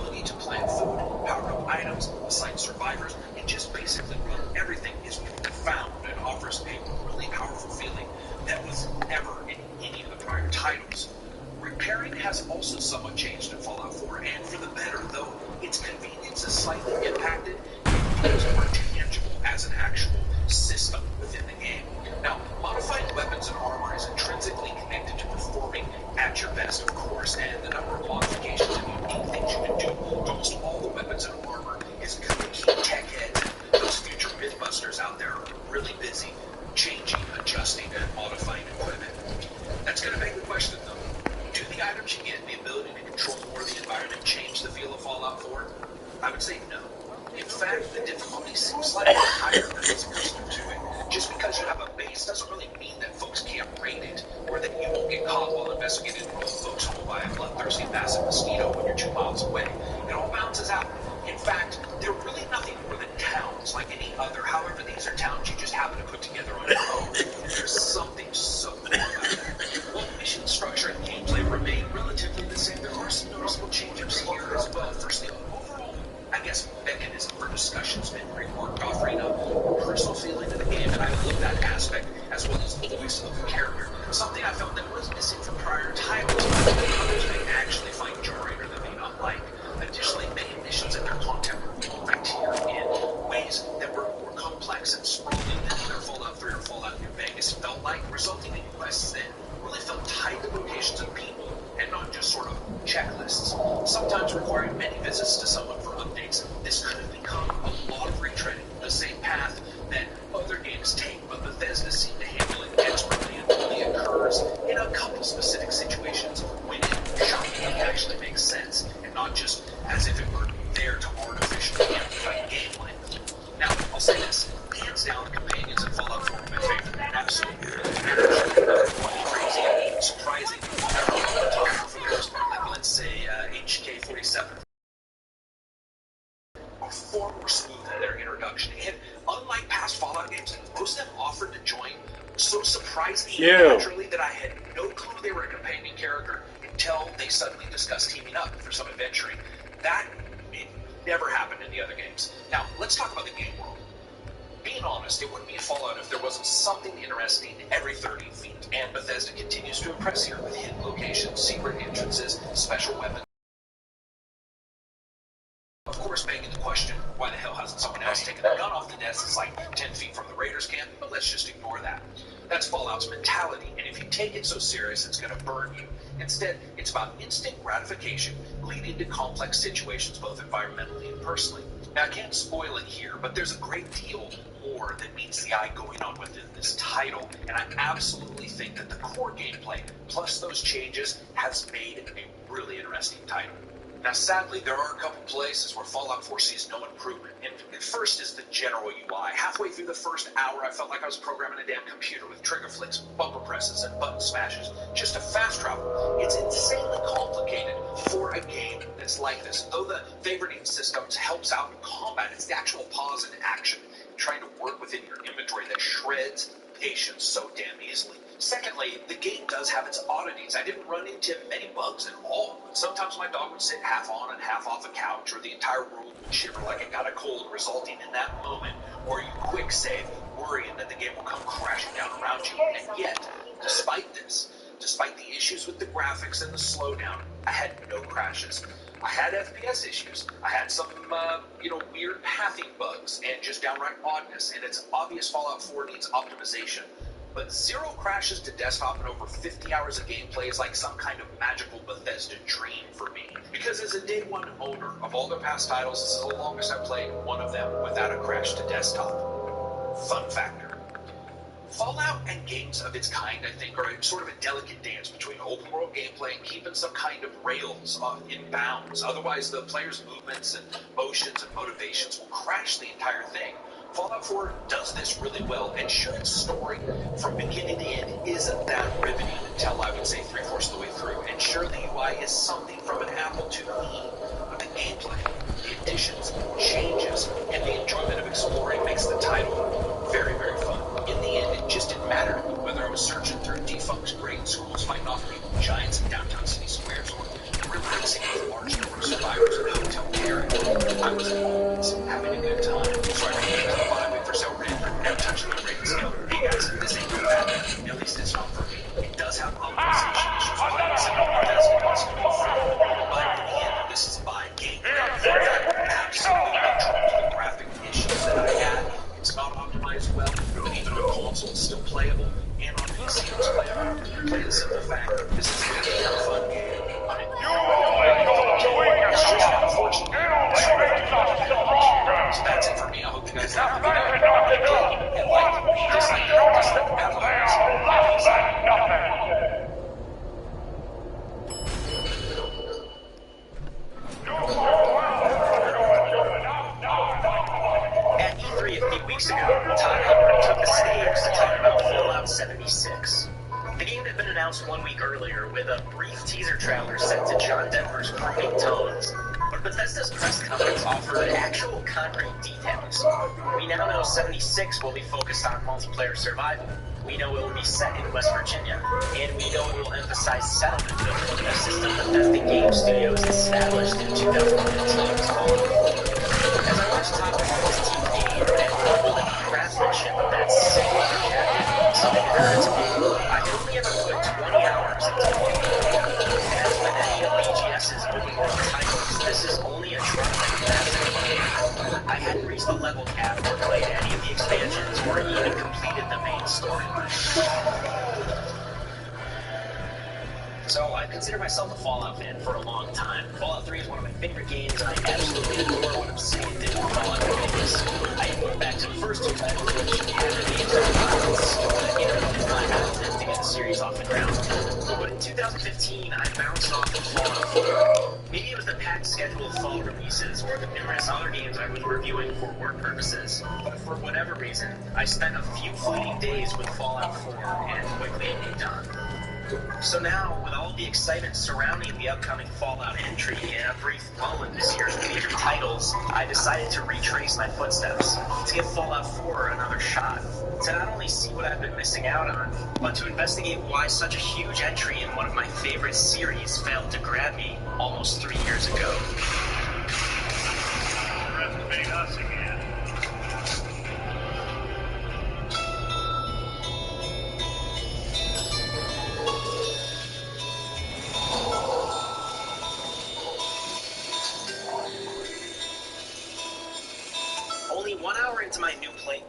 its convenience is slightly impacted, it feels more tangible as an actual system within the game. Now, modifying weapons and armor is intrinsically connected to performing at your best, of course, and the number of modifications and unique things you can do to almost all the weapons and armor is going to keep tech heads and those future Mythbusters out there really busy changing, adjusting, and modifying equipment. That's going to beg the question, though. Do the items you get and the ability to control more of the environment change the feel of Fallout 4? I would say no. In fact, the difficulty seems slightly higher than it's accustomed to it. Just because you have a base doesn't really mean that folks can't raid it, or that you won't get caught while investigating a folks home by a bloodthirsty massive mosquito when you're 2 miles away. It all balances out. In fact, they're really nothing more than towns like any other. However, these are towns you just happen to put together on your own. There's something so cool about it. While the mission structure and gameplay remain relatively the same, there are some noticeable changes here as well. Firstly, overall, I guess mechanism for discussion's been reworked, offering a more personal feeling to the game, and I love that aspect, as well as the voice of the character. Something I felt that was missing from prior titles, but that others may actually find jarring or they may not like. Additionally, many missions and their content were reworked here in ways that were more complex and sprawling than either Fallout 3 or Fallout New Vegas felt like, resulting in quests that really felt tied to locations and people, and not just sort of checklists. Sometimes requiring many visits to someone for updates, this could have become a lot of retreading the same path that other games take, but Bethesda seemed to handle it expertly and only occurs in a couple specific situations when it shockingly actually makes sense, and not just as if it were there to artificially amplify gameplay. Now, I'll say this, hands down, the companions in Fallout 4 are my favorite. Absolutely. Crazy, surprising, for the most part, like let's say HK-47 are far more smooth in their introduction, and unlike past Fallout games, most of them offered to join so surprisingly naturally that I had no clue they were a companion character until they suddenly discussed teaming up for some adventuring. That never happened in the other games. Now, let's talk about the game world. Being honest, it wouldn't be a Fallout if there wasn't something interesting every 30 feet, and Bethesda continues to impress here with hidden locations, secret entrances, special weapons. Of course, begging the question, why the hell hasn't someone else taken a gun off the desk that's like 10 feet from the Raiders camp? But let's just ignore that. That's Fallout's mentality, and if you take it so serious, it's going to burn you. Instead, it's about instant gratification, leading to complex situations both environmentally and personally. Now, I can't spoil it here, but there's a great deal more that meets the eye going on within this title, and I absolutely think that the core gameplay, plus those changes, has made a really interesting title. Now, sadly, there are a couple places where Fallout 4 sees no improvement. And first is the general UI. Halfway through the first hour, I felt like I was programming a damn computer with trigger flicks, bumper presses, and button smashes just to fast travel. It's insanely complicated for a game that's like this. Though the favoriting system helps out in combat, it's the actual pause and action, trying to work within your inventory that shreds patience so damn easily. Secondly, the game does have its oddities. I didn't run into many bugs at all, but sometimes my dog would sit half on and half off a couch, or the entire world would shiver like it got a cold, resulting in that moment where you quick save, worrying that the game will come crashing down around you. And yet, despite this, despite the issues with the graphics and the slowdown, I had no crashes. I had FPS issues. I had some, weird pathing bugs and just downright oddness, and it's obvious Fallout 4 needs optimization. But 0 crashes to desktop and over 50 hours of gameplay is like some kind of magical Bethesda dream for me. Because as a day one owner of all their past titles, this is the longest I've played one of them without a crash to desktop. Fun factor. Fallout and games of its kind, I think, are sort of a delicate dance between open world gameplay and keeping some kind of rails in bounds. Otherwise, the player's movements and motions and motivations will crash the entire thing. Fallout 4 does this really well, and sure, its story from beginning to end isn't that riveting until I would say 3/4 of the way through, and sure, the UI is something from an Apple IIe, but the gameplay, the additions, changes, and the enjoyment of exploring makes the title very, very fun. In the end, it just didn't matter to me whether I was searching through defunct grade schools fighting off evil giants in downtown city squares, or relaxing with large number of survivors in Hotel Terran. I was always having a good time. So I ran into the bottom for sale rent, never touched the rating scale. Hey guys, this ain't good bad. At least it's not for me. It does have optimization issues, like I said, Bethesda wants to be free. But in the end, this is by game. console it's still playable, and on PC it's playable. Play the simple fact, this is a fun game. So that's it for me. I hope you guys have a good night. And like, dislike, At E3 a few weeks ago, Todd Howard took the stage to talk about Fallout 76. The game had been announced 1 week earlier with a brief teaser trailer set to John Denver's grooving tones. But Bethesda's press conference offered actual concrete details. We now know 76 will be focused on multiplayer survival. We know it will be set in West Virginia, and we know it will emphasize settlement building, a system Bethesda Game Studios established in 2015's Fallout 4. As I watched Todd Howard's team game and level of craftsmanship of that single objective, something occurred to me. I had only ever put 20 hours into the game. As with any of BGS's open world titles, this is only a drop in the basket. I hadn't reached the level cap or played any of the expansions or even completed the main storyline. So I consider myself a Fallout fan for a long time. Fallout 3 is one of my favorite games, and I absolutely adore what I'm seeing in Fallout Vegas. I went back to the first two titles, which had the games that to get the series off the ground. But in 2015, I bounced off of Fallout 4. Maybe it was the packed schedule of fall releases or the numerous other games I was reviewing for work purposes. But for whatever reason, I spent a few fleeting days with Fallout 4 and quickly moved on. So now, with all the excitement surrounding the upcoming Fallout entry and a brief lull in this year's major titles, I decided to retrace my footsteps, to give Fallout 4 another shot, to not only see what I've been missing out on, but to investigate why such a huge entry in one of my favorite series failed to grab me almost 3 years ago. Underestimate us again. Only 1 hour into my new play.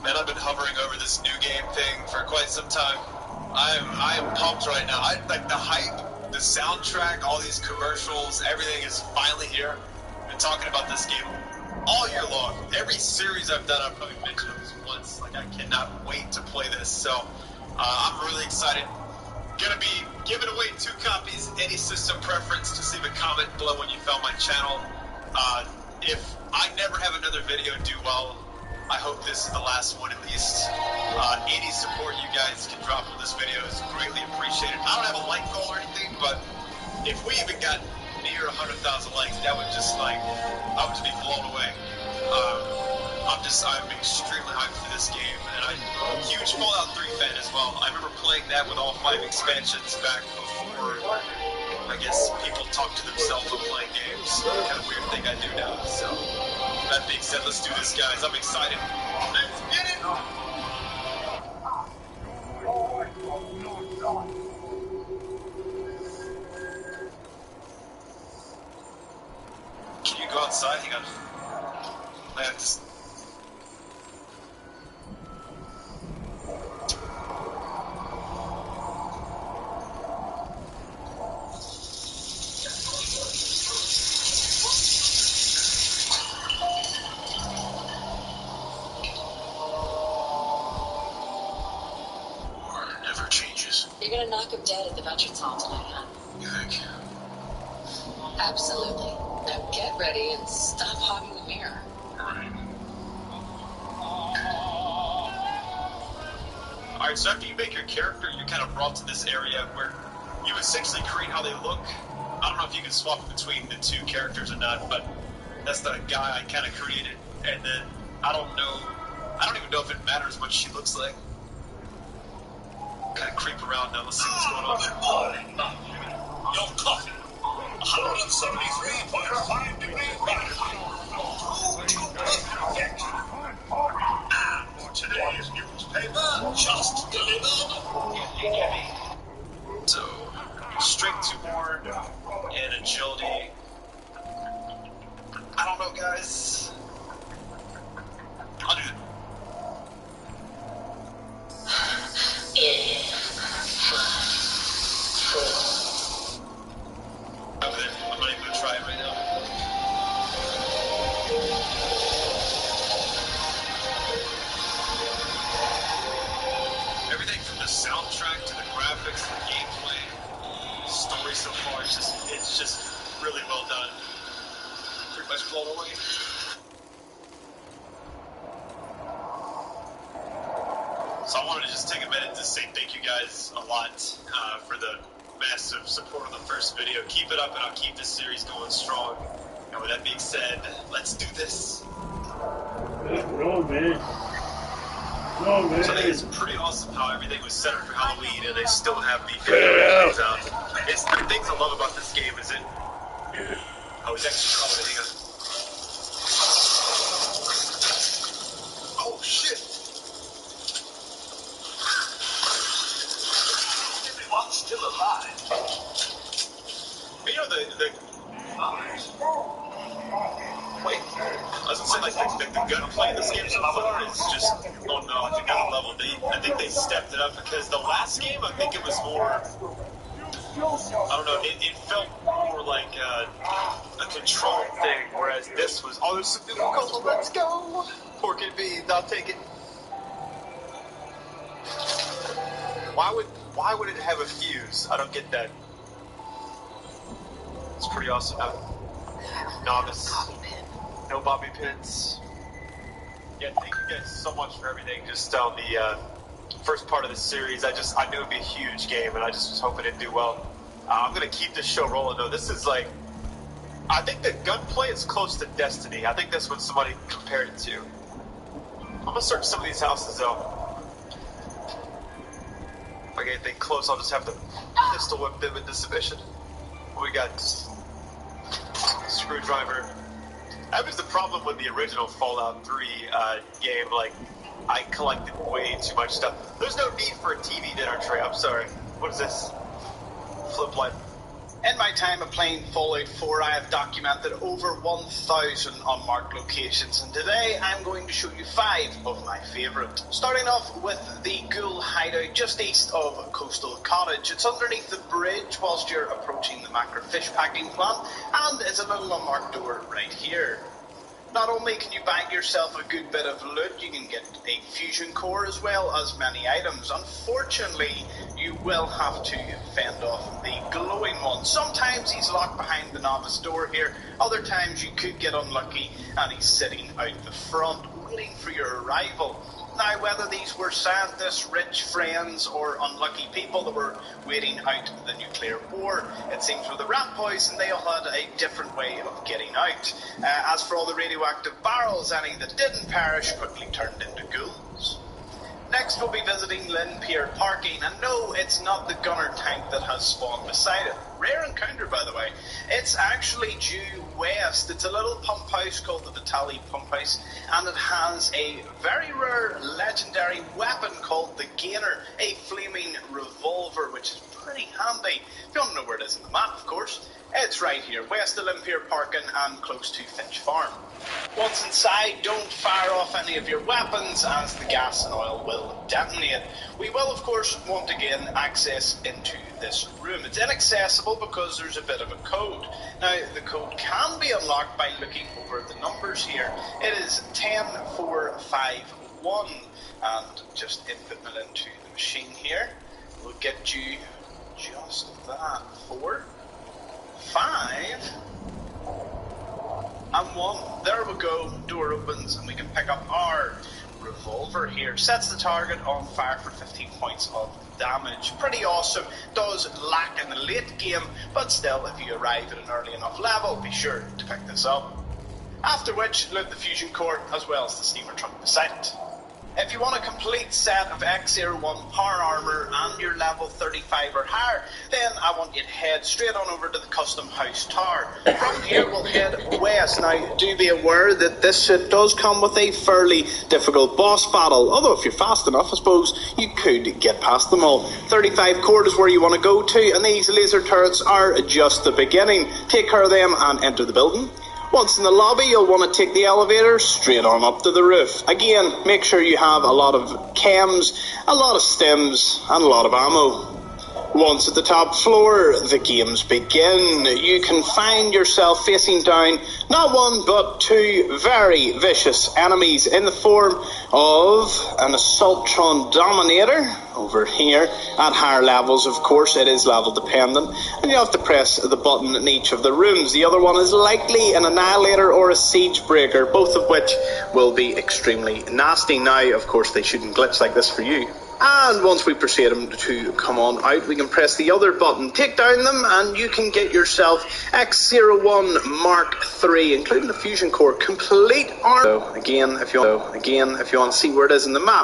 Man, I've been hovering over this new game thing for quite some time. I am pumped right now. Like the hype, the soundtrack, all these commercials, everything is finally here. I've been talking about this game all year long. Every series I've done, I've probably mentioned this once. Like, I cannot wait to play this. So I'm really excited. Gonna be giving away 2 copies, any system preference. Just leave a comment below when you found my channel. If I never have another video do well, I hope this is the last one at least. Any support you guys can drop on this video is greatly appreciated. I don't have a like goal or anything, but if we even got near 100,000 likes, that would just I would just be blown away. I'm extremely hyped for this game, and I'm a huge Fallout 3 fan as well. I remember playing that with all 5 expansions back before, I guess, people talk to themselves when playing games. Kind of weird thing I do now, so. That being said, let's do this, guys. I'm excited. Let's get it! Can you go outside? Hang on. I have to... You're gonna knock him dead at the Vengeance Hall tonight, huh? You think? Absolutely. Now get ready and stop hogging the mirror. Alright, Alright, so after you make your character, you're kind of brought to this area where you essentially create how they look. I don't know if you can swap between the two characters or not, but that's the guy I kind of created. And then, I don't even know if it matters what she looks like. Kind of creep around now, let's see what's going on there. Your coffee. 173.5 degrees Fahrenheit. Perfect. And today's newspaper just delivered. So, strength 2 more, and agility. I don't know, guys. I'll do it. I'm not even gonna try it right now. Everything from the soundtrack to the graphics, the gameplay, story so far, it's just really well done. Pretty much blown away. So I wanted to just take a minute to say thank you guys a lot for the massive support on the first video. Keep it up and I'll keep this series going strong. And with that being said, let's do this. Go, man. Go, man. So I think it's pretty awesome how everything was centered for Halloween and they still have the movies out. It's the things I love about this game is I was actually commenting on. Oh shit! Everyone's still alive. You know the wait, I was gonna say like the gunplay in this game so far is just on like another level. I think they stepped it up because the last game I think it was more, I don't know, it felt more like a controlled thing, whereas this was, oh, there's some people calling, let's go! Pork and beans, I'll take it. Why would it have a fuse? I don't get that. It's pretty awesome. Novice. No bobby pins. Yeah, thank you guys so much for everything. Just on the first part of the series, I knew it'd be a huge game, and I just was hoping it'd do well. I'm gonna keep this show rolling though. This is like, I think the gunplay is close to Destiny. I think that's what somebody compared it to. I'm gonna search some of these houses though. If I get anything close, I'll just have to pistol whip them into submission. We got screwdriver. That was the problem with the original Fallout 3 game. Like, I collected way too much stuff. There's no need for a TV dinner tray. I'm sorry. What is this? Flip light. In my time of playing Fallout 4, I have documented over 1,000 unmarked locations, and today I'm going to show you 5 of my favourite. Starting off with the Ghoul hideout just east of Coastal Cottage. It's underneath the bridge whilst you're approaching the Macro fish packing plant, and it's a little unmarked door right here. Not only can you bag yourself a good bit of loot, you can get a fusion core as well as many items. Unfortunately, you will have to fend off the glowing one. Sometimes he's locked behind the novice door here, other times you could get unlucky and he's sitting out the front waiting for your arrival. Now, whether these were scientists, rich friends, or unlucky people that were waiting out the nuclear war, it seems with the rat poison, they all had a different way of getting out. As for all the radioactive barrels, any that didn't perish quickly turned into ghouls. Next, we'll be visiting Lynn Pier Parking, and no, it's not the gunner tank that has spawned beside it. Rare encounter, by the way. It's actually due west. It's a little pump house called the Vitali Pump House, and it has a very rare legendary weapon called the Gainer, a flaming revolver, which is pretty handy. If you want to know where it is on the map, of course, it's right here, west of Lynn Pier Parking and close to Finch Farm. Once inside, don't fire off any of your weapons as the gas and oil will detonate. We will, of course, want to gain access into this room. It's inaccessible because there's a bit of a code. Now, the code can be unlocked by looking over the numbers here. It is 10451, and just inputting it into the machine here will get you just that. 4, 5, and 1. There we go. Door opens and we can pick up our revolver here. Sets the target on fire for 15 points of damage. Pretty awesome. Does lack in the late game, but still, if you arrive at an early enough level, be sure to pick this up. After which, loot the fusion core as well as the steamer trunk beside it. If you want a complete set of X-01 power armor and you're level 35 or higher, then I want you to head straight on over to the Custom House Tower. From here we'll head west. Now do be aware that this suit does come with a fairly difficult boss battle, although if you're fast enough I suppose you could get past them all. 35 Court is where you want to go to, and these laser turrets are just the beginning. Take care of them and enter the building. Once in the lobby, you'll want to take the elevator straight on up to the roof. Again, make sure you have a lot of chems, a lot of stems, and a lot of ammo. Once at the top floor, the games begin. You can find yourself facing down not one but two very vicious enemies in the form of an Assaultron Dominator over here. At higher levels, of course, it is level dependent, and you have to press the button in each of the rooms. The other one is likely an Annihilator or a Siege Breaker, both of which will be extremely nasty. Now, of course, they shouldn't glitch like this for you. And once we persuade them to come on out, we can press the other button, take down them, and you can get yourself X-01 Mark III, including the fusion core, complete armor. So again, if you want to see where it is in the map.